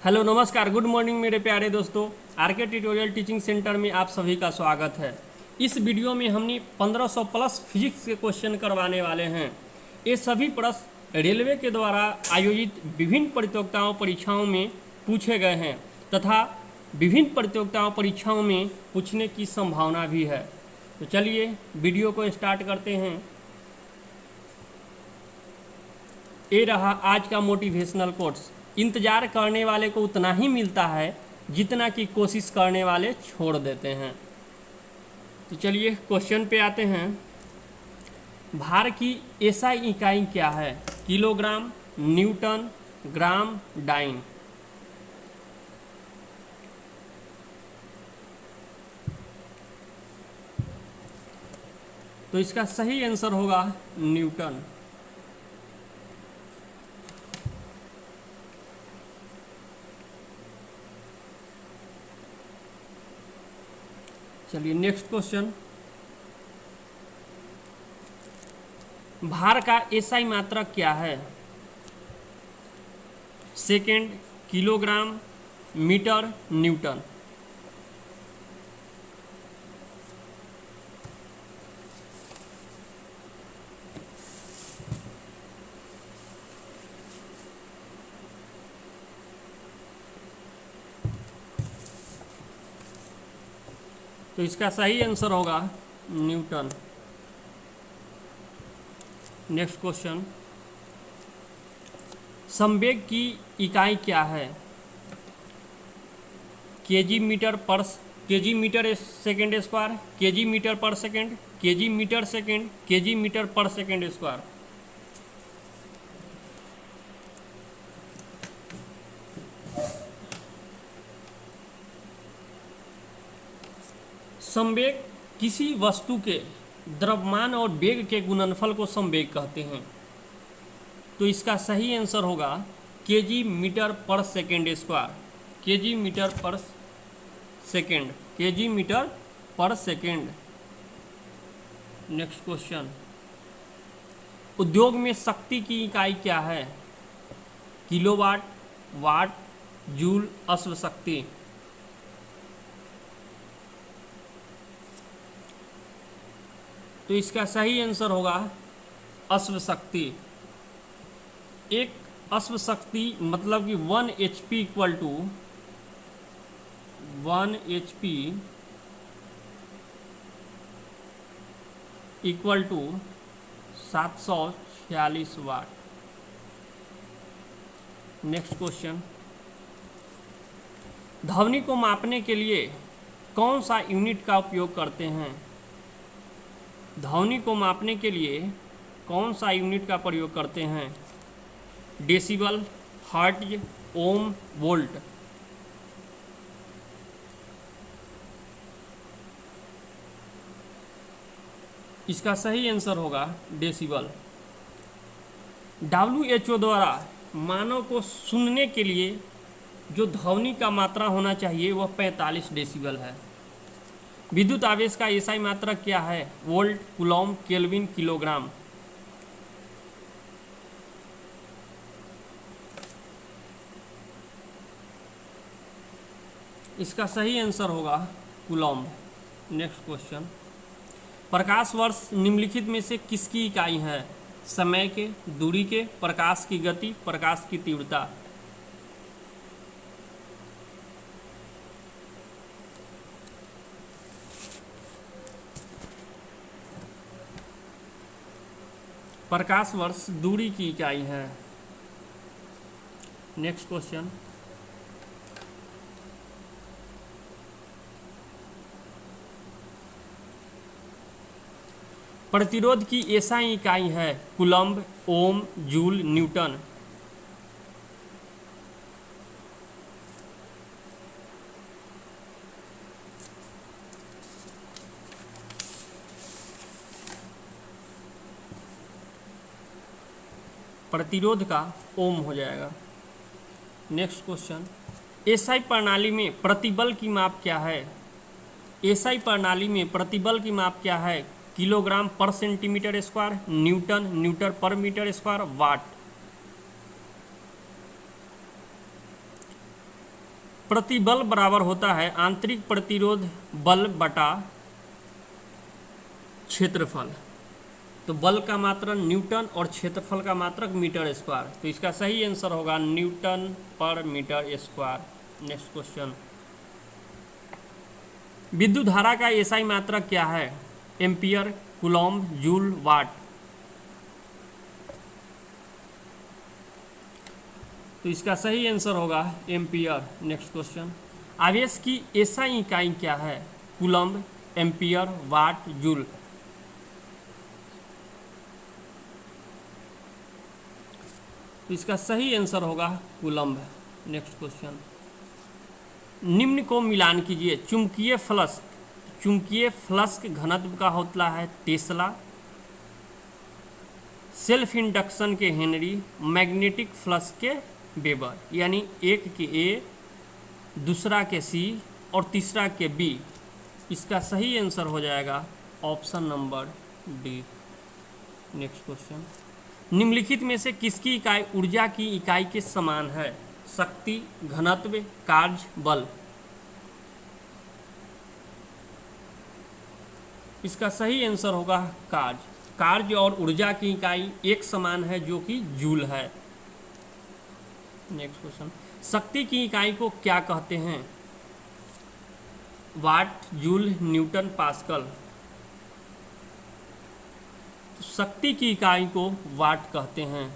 Hello नमस्कार good morning मेरे प्यारे दोस्तों। आरके ट्यूटोरियल टीचिंग सेंटर में आप सभी का स्वागत है। इस वीडियो में हमने 1500 प्लस फिजिक्स के क्वेश्चन करवाने वाले हैं। ये सभी प्रश्न रेलवे के द्वारा आयोजित विभिन्न प्रतियोगिताओं परीक्षाओं में पूछे गए हैं तथा विभिन्न प्रतियोगिताओं परीक्षाओं में पूछने की संभावना भी है। तो चलिए वीडियो को स्टार्ट करते हैं। ये रहा आज का मोटिवेशनल कोट्स। इंतज़ार करने वाले को उतना ही मिलता है जितना कि कोशिश करने वाले छोड़ देते हैं। तो चलिए क्वेश्चन पे आते हैं। भार की एसआई इकाई क्या है? किलोग्राम, न्यूटन, ग्राम, डाइन। तो इसका सही आंसर होगा न्यूटन। चलिए नेक्स्ट क्वेश्चन। भार का एसआई मात्रक क्या है? Second, kilogram, metre, newton. तो इसका सही आंसर होगा न्यूटन। Next question. संवेग की इकाई क्या है? KG metre second square, KG metre पर second, KG metre second, KG metre पर सेकेंड स्क्वायर। संवेग किसी वस्तु के द्रव्यमान और वेग के गुणनफल को संवेग कहते हैं। तो इसका सही आंसर होगा केजी मीटर पर सेकेंड स्क्वायर। केजी मीटर पर सेकेंड, केजी मीटर पर सेकेंड। Next question. उद्योग में शक्ति की इकाई क्या है? किलोवाट, वाट, जूल, अश्व शक्ति। तो इसका सही आंसर होगा अश्व शक्ति। एक अश्व शक्ति मतलब कि 1 HP equal to 1 HP equal to 746 watt. Next question. ध्वनि को मापने के लिए कौन सा यूनिट का उपयोग करते हैं? ध्वनि को मापने के लिए कौन सा यूनिट का प्रयोग करते हैं? डेसिबल, हर्ट्ज, ओम, वोल्ट। इसका सही आंसर होगा डेसिबल। WHO द्वारा मानव को सुनने के लिए जो ध्वनि का मात्रा होना चाहिए वह 45 डेसिबल है। विद्युत आवेश का एसआई मात्रक क्या है? Volt, Coulomb, kelvin, kilogram. इसका सही आंसर होगा कूलॉम। Next question. प्रकाश वर्ष निम्नलिखित में से किसकी इकाई है? समय के, दूरी के, प्रकाश की गति, प्रकाश की तीव्रता। प्रकाश वर्ष दूरी की इकाई है। Next question. प्रतिरोध की एसआई इकाई है? कूलम्ब, ओम, जूल, न्यूटन। प्रतिरोध का ओम हो जाएगा। Next question. एसआई प्रणाली में प्रतिबल की माप क्या है? एसआई प्रणाली में प्रतिबल की माप क्या है? किलोग्राम पर सेंटीमीटर स्क्वायर, न्यूटन, न्यूटन पर मीटर स्क्वायर, वाट। प्रतिबल बराबर होता है आंतरिक प्रतिरोध बल बटा क्षेत्रफल। तो बल का मात्रक न्यूटन और क्षेत्रफल का मात्रक मीटर स्क्वायर। तो इसका सही आंसर होगा न्यूटन पर मीटर स्क्वायर। नेक्स्ट क्वेश्चन, विद्युत धारा का एसआई मात्रक क्या है? एम्पियर, कूलॉम्ब, जूल, वाट। तो इसका सही आंसर होगा एम्पियर। नेक्स्ट क्वेश्चन, आवेश की एसआई इकाई क्या है? कूलॉम्ब, एम्पियर, वाट, जूल। तो इसका सही आंसर होगा कूलम्ब। नेक्स्ट क्वेश्चन, निम्न को मिलान कीजिए। चुंबकीय फ्लक्स घनत्व का होता है टेस्ला, सेल्फ इंडक्शन के हेनरी, मैग्नेटिक फ्लक्स के वेबर। यानी एक के ए, दूसरा के सी और तीसरा के बी। इसका सही आंसर हो जाएगा option number D. Next question, निम्नलिखित में से किसकी इकाई ऊर्जा की इकाई के समान है? शक्ति, घनत्व, कार्य, बल। इसका सही आंसर होगा कार्य। कार्य और ऊर्जा की इकाई एक समान है जो कि जूल है। नेक्स्ट क्वेश्चन, शक्ति की इकाई को क्या कहते हैं? Watt, joule, newton, pascal. शक्ति की इकाई को वाट कहते हैं।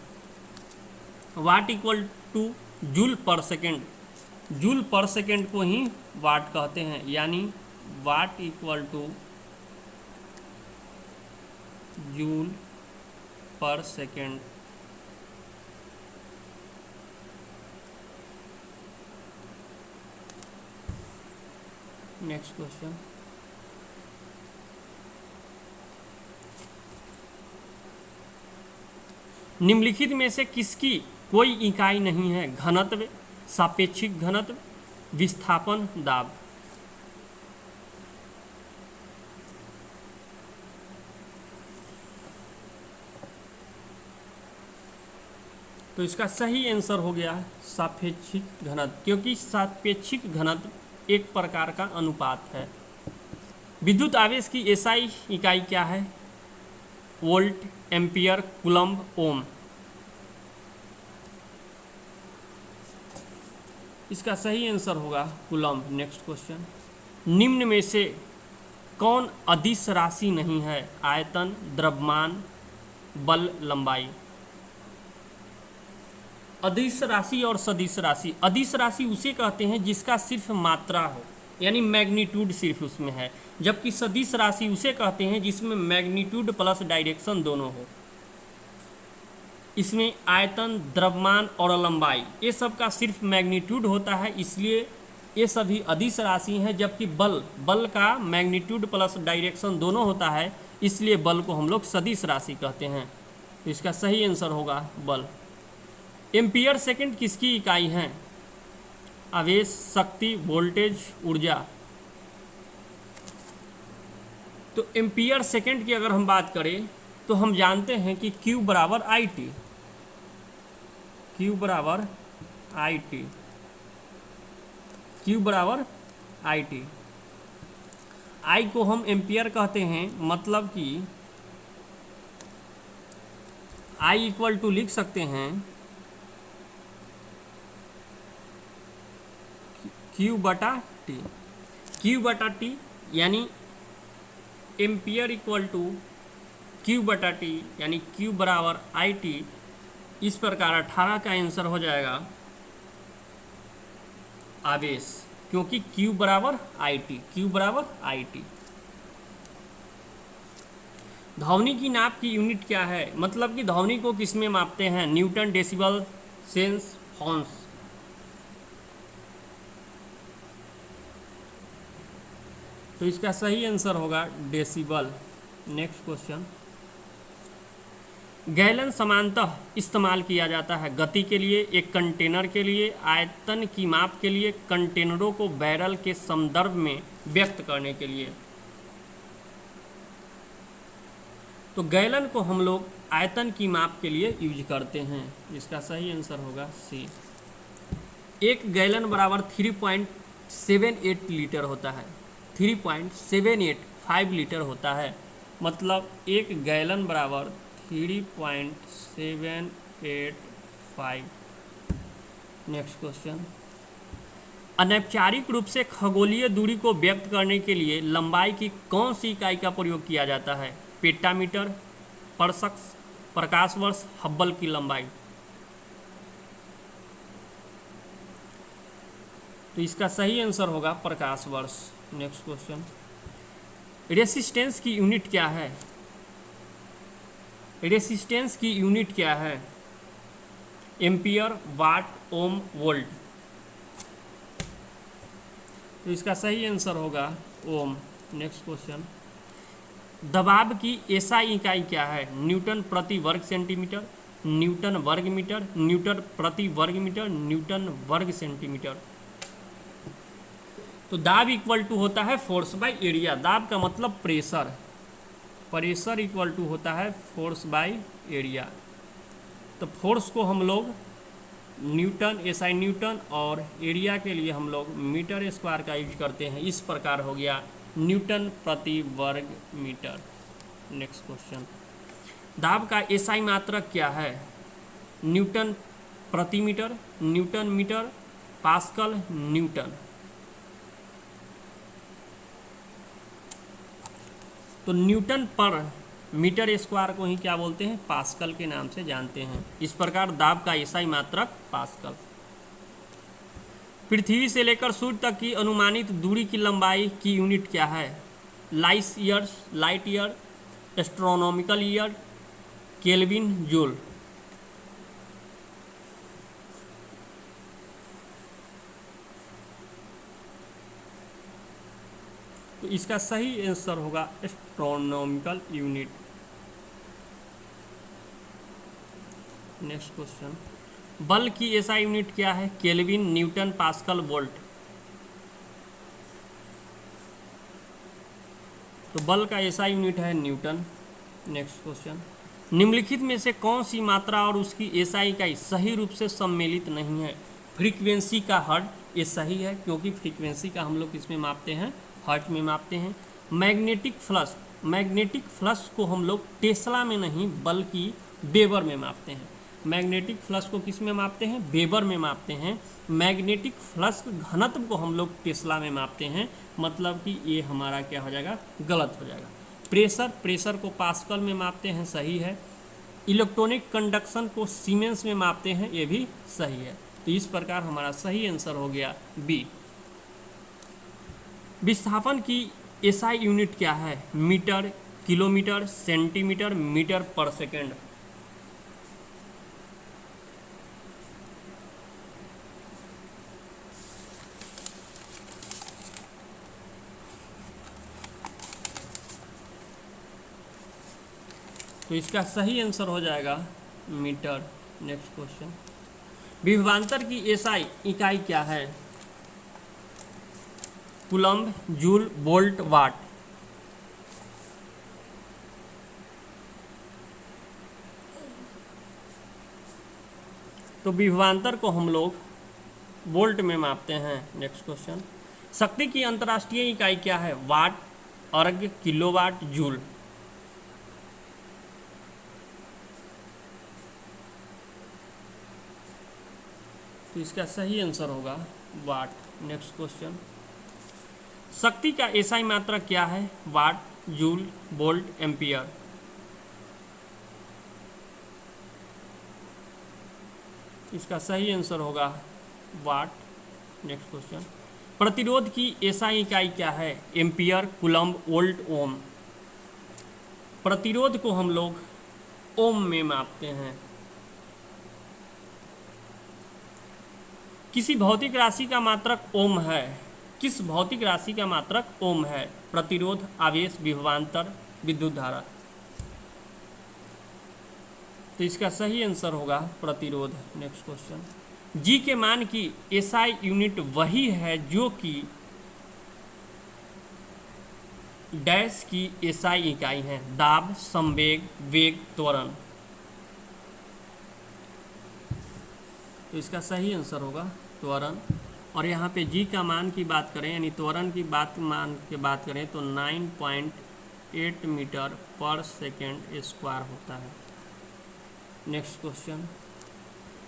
Watt equal to joule per second. Joule per second को ही वाट कहते हैं। यानी watt equal to joule per second. Next question, निम्नलिखित में से किसकी कोई इकाई नहीं है? घनत्व, सापेक्षिक घनत्व, विस्थापन, दाब। तो इसका सही आंसर हो गया सापेक्षिक घनत्व, क्योंकि सापेक्षिक घनत्व एक प्रकार का अनुपात है। विद्युत आवेश की एसआई इकाई क्या है? वोल्ट, एम्पियर, कूलम्ब, ओम। इसका सही आंसर होगा कूलम्ब। नेक्स्ट क्वेश्चन, निम्न में से कौन अदिश राशि नहीं है? आयतन, द्रव्यमान, बल, लंबाई। अदिश राशि और सदिश राशि। अदिश राशि उसे कहते हैं जिसका सिर्फ मात्रा हो, यानी मैग्नीट्यूड सिर्फ उसमें है। जबकि सदिश राशि उसे कहते हैं जिसमें मैग्नीट्यूड प्लस डायरेक्शन दोनों हो। इसमें आयतन, द्रव्यमान और लंबाई ये सब का सिर्फ मैग्नीट्यूड होता है, इसलिए ये सभी अदिश राशि हैं। जबकि बल का मैग्नीट्यूड प्लस डायरेक्शन दोनों होता है, इसलिए बल को हम लोग सदिश राशि कहते हैं। तो इसका सही आंसर होगा बल। एम्पियर सेकंड किसकी इकाई है? आवेश, शक्ति, वोल्टेज, ऊर्जा। तो एम्पियर सेकंड की अगर हम बात करें तो हम जानते हैं कि Q बराबर आई टी। Q बराबर आई टी। Q बराबर आई टी। आई को हम एम्पियर कहते हैं, मतलब कि आई इक्वल टू लिख सकते हैं Q बटा टी। Q बटा टी यानी एम्पियर इक्वल टू Q बटा टी, यानी Q बराबर आई टी। इस प्रकार 18 का आंसर हो जाएगा आवेश, क्योंकि Q बराबर आई टी। Q बराबर आई टी। ध्वनि की नाप की यूनिट क्या है? मतलब कि ध्वनि को किस में मापते हैं? Newton, decibel, sense, horns. तो इसका सही आंसर होगा डेसिबल। नेक्स्ट क्वेश्चन, गैलन समानतः इस्तेमाल किया जाता है गति के लिए, एक कंटेनर के लिए, आयतन की माप के लिए, कंटेनरों को बैरल के संदर्भ में व्यक्त करने के लिए। तो गैलन को हम लोग आयतन की माप के लिए यूज करते हैं। इसका सही आंसर होगा सी। एक गैलन बराबर 3.78 लीटर होता है। 3.785 लीटर होता है, मतलब एक गैलन बराबर 3.785। नेक्स्ट क्वेश्चन, अनौपचारिक रूप से खगोलीय दूरी को व्यक्त करने के लिए लंबाई की कौन सी इकाई का प्रयोग किया जाता है? पेटामीटर, परसक, प्रकाश वर्ष, हब्बल की लंबाई। तो इसका सही आंसर होगा प्रकाश वर्ष। नेक्स्ट क्वेश्चन, रेसिस्टेंस की यूनिट क्या है? रेसिस्टेंस की यूनिट क्या है? एम्पियर, वाट, ओम, वोल्ट। तो इसका सही आंसर होगा ओम। नेक्स्ट क्वेश्चन, दबाव की एसआई इकाई क्या है? न्यूटन प्रति वर्ग सेंटीमीटर, न्यूटन वर्ग मीटर, न्यूटन प्रति वर्ग मीटर, न्यूटन वर्ग सेंटीमीटर। तो दाब इक्वल टू होता है फोर्स बाय एरिया। दाब का मतलब प्रेशर, प्रेशर इक्वल टू होता है फोर्स बाय एरिया। तो फोर्स को हम लोग न्यूटन, एसआई न्यूटन, और एरिया के लिए हम लोग मीटर स्क्वायर का यूज करते हैं। इस प्रकार हो गया न्यूटन प्रति वर्ग मीटर। नेक्स्ट क्वेश्चन, दाब का एसआई मात्रक क्या है? न्यूटन प्रति metre, newton metre, pascal, newton. तो न्यूटन पर मीटर स्क्वायर को ही क्या बोलते हैं? पास्कल के नाम से जानते हैं। इस प्रकार दाब का एसआई मात्रक पास्कल। पृथ्वी से लेकर सूर्य तक की अनुमानित दूरी की लंबाई की यूनिट क्या है? Light year, astronomical year, kelvin, joule. तो इसका सही आंसर होगा एस्ट्रोनॉमिकल यूनिट। नेक्स्ट क्वेश्चन, बल की एसआई यूनिट क्या है? Kelvin, Newton, pascal, volt. तो बल का एसआई यूनिट है न्यूटन। नेक्स्ट क्वेश्चन, निम्नलिखित में से कौन सी मात्रा और उसकी एसआई इकाई सही रूप से सम्मिलित नहीं है? फ्रीक्वेंसी का हर्ट्ज, ये सही है क्योंकि फ्रीक्वेंसी का हम लोग किसमें मापते हैं? हर्ट्ज में मापते हैं। मैग्नेटिक फ्लक्स, मैग्नेटिक फ्लक्स को हम लोग टेस्ला में नहीं बल्कि वेबर में मापते हैं। मैग्नेटिक फ्लक्स को किस में मापते हैं? वेबर में मापते हैं। मैग्नेटिक फ्लक्स घनत्व को हम लोग टेस्ला में मापते हैं, मतलब कि ये हमारा क्या हो जाएगा? गलत हो जाएगा। प्रेशर, प्रेशर को पास्कल में मापते हैं, सही है। इलेक्ट्रॉनिक कंडक्शन को सीमेंस में मापते हैं, ये भी सही है। तो इस प्रकार हमारा सही आंसर हो गया बी। विस्थापन की एसआई यूनिट क्या है? मीटर, किलोमीटर, सेंटीमीटर, मीटर पर सेकेंड। तो इसका सही आंसर हो जाएगा मीटर। नेक्स्ट क्वेश्चन, विभवांतर की एसआई इकाई क्या है? कूलम्ब, जूल, वोल्ट, वाट। तो विभवांतर को हम लोग वोल्ट में मापते हैं। नेक्स्ट क्वेश्चन, शक्ति की अंतर्राष्ट्रीय इकाई क्या है? वाट, अर्ग, किलोवाट, जूल। तो इसका सही आंसर होगा वाट। नेक्स्ट क्वेश्चन, शक्ति का एसआई मात्रक क्या है? वाट, जूल, वोल्ट, एम्पियर। इसका सही आंसर होगा वाट। नेक्स्ट क्वेश्चन, प्रतिरोध की एसआई इकाई क्या है? एम्पियर, कूलम्ब, वोल्ट, ओम। प्रतिरोध को हम लोग ओम में मापते हैं। किसी भौतिक राशि का मात्रक ओम है। किस भौतिक राशि का मात्रक ओम है? प्रतिरोध, आवेश, विभवांतर, विद्युत धारा। तो इसका सही आंसर होगा प्रतिरोध। नेक्स्ट क्वेश्चन, जी के मान की एसआई यूनिट वही है जो कि डैश की एसआई इकाई है। दाब, संवेग, वेग, त्वरण। तो इसका सही आंसर होगा त्वरण। और यहाँ पे जी का मान की बात करें यानी त्वरण की मान की बात करें तो 9.8 मीटर पर सेकेंड स्क्वायर होता है। नेक्स्ट क्वेश्चन,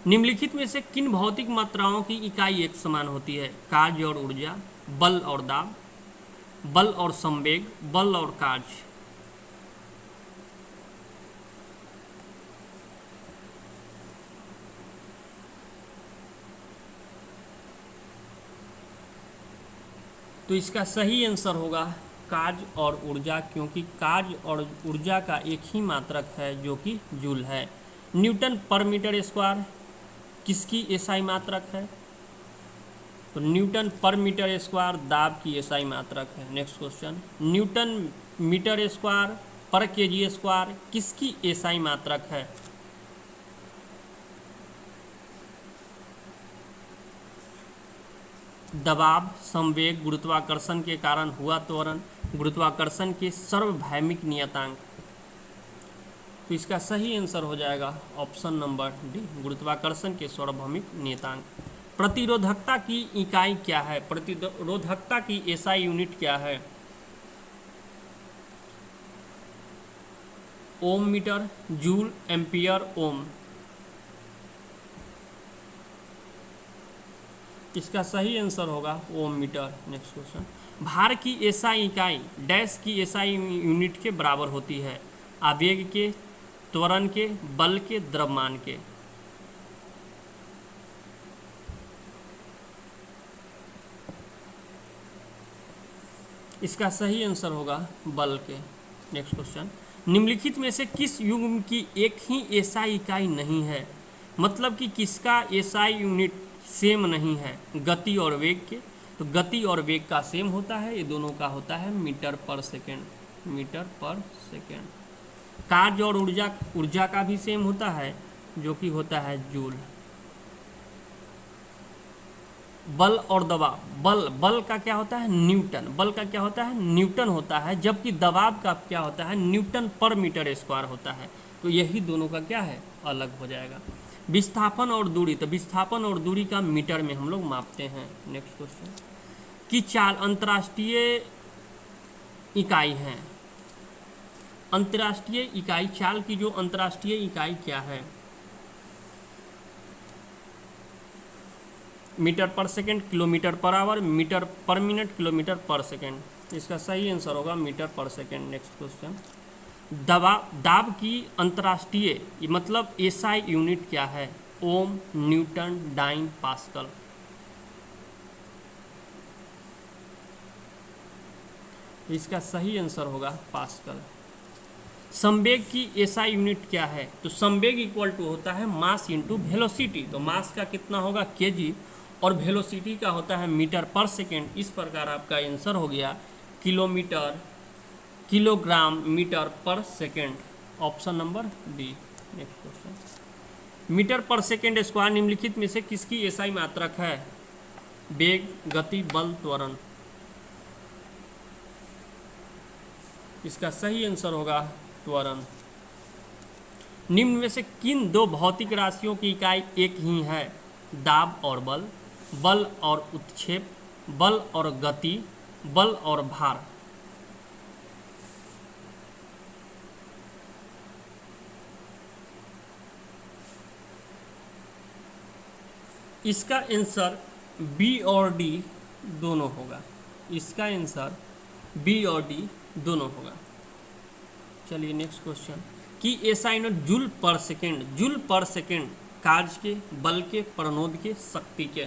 निम्नलिखित में से किन भौतिक मात्राओं की इकाई एक समान होती है? कार्य और ऊर्जा, बल और दाब, बल और संवेग, बल और कार्य। तो इसका सही आंसर होगा कार्य और ऊर्जा, क्योंकि कार्य और ऊर्जा का एक ही मात्रक है जो कि जूल है। न्यूटन पर मीटर स्क्वायर किसकी एसआई मात्रक है? तो न्यूटन पर मीटर स्क्वायर दाब की एसआई मात्रक है। Next question, newton metre square पर केजी स्क्वायर किसकी एसआई मात्रक है? दबाव, संवेग, गुरुत्वाकर्षण के कारण हुआ त्वरण, गुरुत्वाकर्षण के सार्वभौमिक नियतांक। तो इसका सही आंसर हो जाएगा ऑप्शन नंबर डी, गुरुत्वाकर्षण के सार्वभौमिक नियतांक। प्रतिरोधकता की इकाई क्या है? प्रतिरोधकता की एसआई यूनिट क्या है? ओम मीटर, जूल, एम्पियर, ओम। इसका सही आंसर होगा ओम मीटर। नेक्स्ट क्वेश्चन, भार की एसआई इकाई डैश की एसआई यूनिट के बराबर होती है? आवेग के, त्वरण के, बल के, द्रव्यमान के। इसका सही आंसर होगा बल के। नेक्स्ट क्वेश्चन, निम्नलिखित में से किस युग्म की एक ही एसआई इकाई नहीं है? मतलब कि किसका एसआई यूनिट सेम नहीं है? गति और वेग के। तो गति और वेग का सेम होता है, ये दोनों का होता है मीटर पर सेकेंड, मीटर पर सेकेंड। कार्य और ऊर्जा का भी सेम होता है जो कि होता है जूल। बल और दबाव, बल का क्या होता है? न्यूटन। बल का क्या होता है? न्यूटन होता है, जबकि दबाव का क्या होता है? न्यूटन पर मीटर स्क्वायर होता है। तो यही दोनों का क्या है? अलग हो जाएगा। विस्थापन और दूरी, तो विस्थापन और दूरी का मीटर में हम लोग मापते हैं। नेक्स्ट क्वेश्चन, कि चाल अंतर्राष्ट्रीय इकाई है? अंतर्राष्ट्रीय इकाई, चाल की जो अंतर्राष्ट्रीय इकाई क्या है? मीटर पर सेकेंड, किलोमीटर पर आवर, मीटर पर मिनट, किलोमीटर पर सेकेंड। इसका सही आंसर होगा मीटर पर सेकेंड। नेक्स्ट क्वेश्चन, दाब की अंतर्राष्ट्रीय मतलब एसआई यूनिट क्या है? ओम, न्यूटन, डाइन, पास्कल। इसका सही आंसर होगा पास्कल। संवेग की एसआई यूनिट क्या है? तो संवेग इक्वल टू होता है मास इंटू वेलोसिटी। तो मास का कितना होगा? केजी, और वेलोसिटी का होता है मीटर पर सेकेंड। इस प्रकार आपका आंसर हो गया किलोमीटर, किलोग्राम, मीटर पर second. Option number D. Next question, metre पर सेकेंड स्क्वायर निम्नलिखित में से किसकी एसआई मात्रक है? वेग, गति, बल, त्वरण। इसका सही आंसर होगा त्वरण। निम्न में से किन दो भौतिक राशियों की इकाई एक ही है? दाब और बल, बल और उत्क्षेप, बल और गति, बल और भार। इसका आंसर बी और डी दोनों होगा। इसका आंसर बी और डी दोनों होगा। चलिए नेक्स्ट क्वेश्चन, कि SI unit joule per second, joule per second कार्य के, बल के, प्रणोद के, शक्ति के।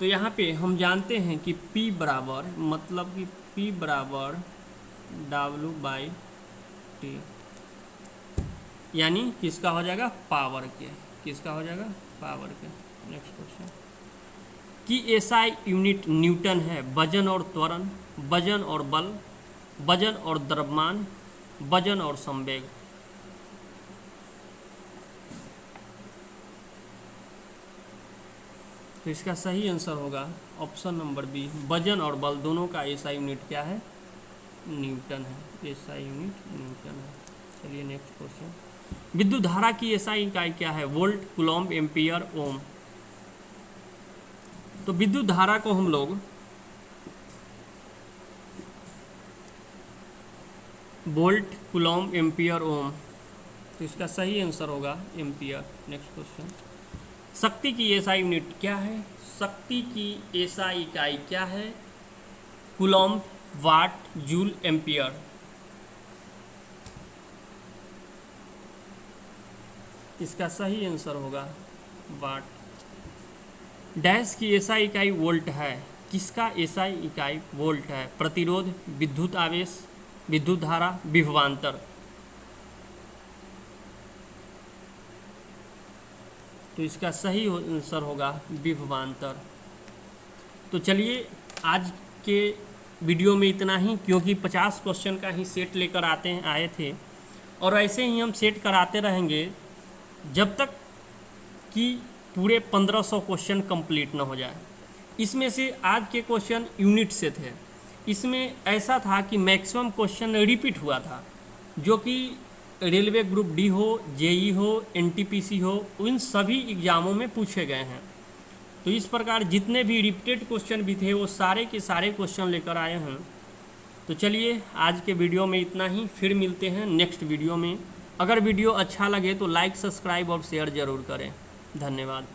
तो यहाँ पे हम जानते हैं कि P बराबर, मतलब कि P बराबर W/T, यानी किसका हो जाएगा? पावर के। किसका हो जाएगा? पावर के। नेक्स्ट क्वेश्चन, कि एसआई यूनिट न्यूटन है? वजन और त्वरण, वजन और बल, वजन और द्रव्यमान, वजन और संवेग। तो इसका सही आंसर होगा ऑप्शन नंबर बी, वजन और बल दोनों का एसआई यूनिट क्या है? न्यूटन है। एसआई यूनिट न्यूटन है। चलिए नेक्स्ट क्वेश्चन, विद्युत धारा की एसआई इकाई क्या है? वोल्ट, कूलॉम्ब, एम्पियर, ओम। तो विद्युत धारा को हम लोग वोल्ट, कूलॉम्ब, एम्पियर, ओम, तो इसका सही आंसर होगा एम्पियर। नेक्स्ट क्वेश्चन, शक्ति की एसआई यूनिट क्या है? शक्ति की एसआई इकाई क्या है? कूलॉम्ब, वाट, जूल, एम्पियर। इसका सही आंसर होगा वाट। डैश की एसआई इकाई वोल्ट है। किसका एसआई इकाई वोल्ट है? प्रतिरोध, विद्युत आवेश, विद्युत धारा, विभवांतर। तो इसका सही आंसर होगा विभवांतर। तो चलिए आज के वीडियो में इतना ही, क्योंकि 50 क्वेश्चन का ही सेट लेकर आए थे और ऐसे ही हम सेट कराते रहेंगे जब तक कि पूरे 1500 क्वेश्चन कंप्लीट ना हो जाए। इसमें से आज के क्वेश्चन यूनिट से थे। इसमें ऐसा था कि मैक्सिमम क्वेश्चन रिपीट हुआ था, जो कि रेलवे ग्रुप डी हो, जेई हो, एनटीपीसी हो, इन सभी एग्ज़ामों में पूछे गए हैं। तो इस प्रकार जितने भी रिपीटेड क्वेश्चन भी थे वो सारे के सारे क्वेश्चन लेकर आए हैं। तो चलिए आज के वीडियो में इतना ही, फिर मिलते हैं नेक्स्ट वीडियो में। अगर वीडियो अच्छा लगे तो लाइक, सब्सक्राइब और शेयर ज़रूर करें। धन्यवाद।